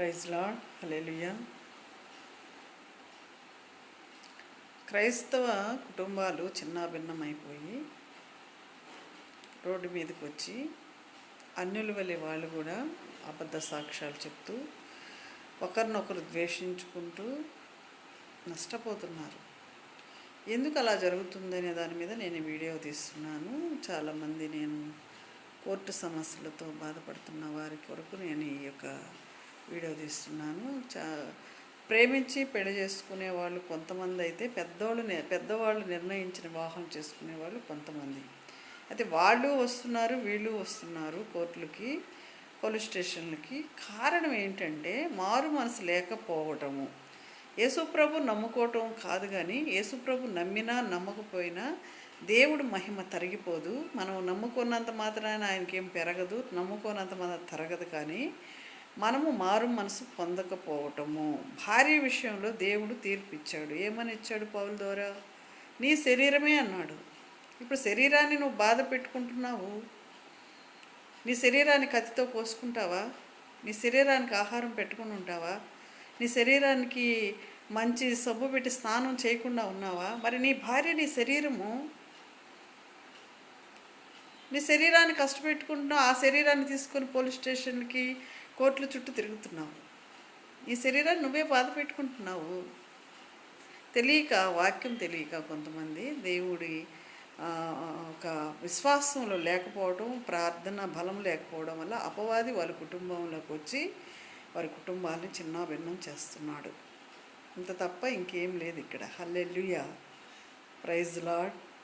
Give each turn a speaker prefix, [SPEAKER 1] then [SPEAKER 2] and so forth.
[SPEAKER 1] Praise lord, హల్లెలూయా. క్రైస్తవ కుటుంబాలు చిన్నాభిన్నమైపోయి road మీదకి వచ్చి అన్యుల వలె వాళ్ళు కూడా అబద్ధ సాక్ష్యాలు చెప్తూ ఒకరినొకరు ద్వేషించుకుంటూ నష్టపోతున్నారు. ఎందుకు అలా జరుగుతుందనే దాని మీద నేను వీడియో తీస్తున్నాను. చాలామంది నేను కోర్టు సమస్యలతో బాధపడుతున్న వారి కొరకు నేను ఈ యొక్క వీడియో తీస్తున్నాను. ప్రేమించి పెళ్లి చేసుకునే వాళ్ళు కొంతమంది అయితే పెద్దవాళ్ళు నిర్ణయించిన వివాహం చేసుకునే వాళ్ళు కొంతమంది అయితే వాళ్ళు వస్తున్నారు, వీళ్ళు వస్తున్నారు కోర్టులకి, పోలీస్ స్టేషన్లకి. కారణం ఏంటంటే మారు మనసు లేకపోవటము. యేసుప్రభు నమ్ముకోవటం కాదు, కానీ యేసుప్రభు నమ్మినా నమ్మకపోయినా దేవుడు మహిమ తరిగిపోదు. మనం నమ్ముకున్నంత మాత్రాన ఆయనకేం పెరగదు, నమ్ముకోనంత మాత్రం తరగదు. కానీ మనము మారు మనసు పొందకపోవటము. భార్య విషయంలో దేవుడు తీర్పు ఇచ్చాడు. ఏమని ఇచ్చాడు? పౌలు ద్వారా నీ శరీరమే అన్నాడు. ఇప్పుడు శరీరాన్ని నువ్వు బాధ పెట్టుకుంటున్నావు. నీ శరీరాన్ని కత్తితో కోసుకుంటావా? నీ శరీరానికి ఆహారం పెట్టుకుని ఉంటావా? నీ శరీరానికి మంచి సబ్బు పెట్టి స్నానం చేయకుండా ఉన్నావా? మరి నీ భార్య నీ శరీరము, నీ శరీరాన్ని కష్టపెట్టుకుంటున్నావు. ఆ శరీరాన్ని తీసుకొని పోలీస్ స్టేషన్కి, కోర్టుల చుట్టూ తిరుగుతున్నావు. ఈ శరీరాన్ని నువ్వే బాధ పెట్టుకుంటున్నావు. తెలియక, వాక్యం తెలియక కొంతమంది దేవుడి ఒక విశ్వాసంలో లేకపోవడం, ప్రార్థన బలం లేకపోవడం వల్ల అపవాది వాళ్ళ కుటుంబంలోకి వచ్చి వారి కుటుంబాన్ని చిన్నాభిన్నం చేస్తున్నాడు. ఇంత తప్ప ఇంకేం లేదు ఇక్కడ. హల్లెలూయా, ప్రైజ్ లార్డ్.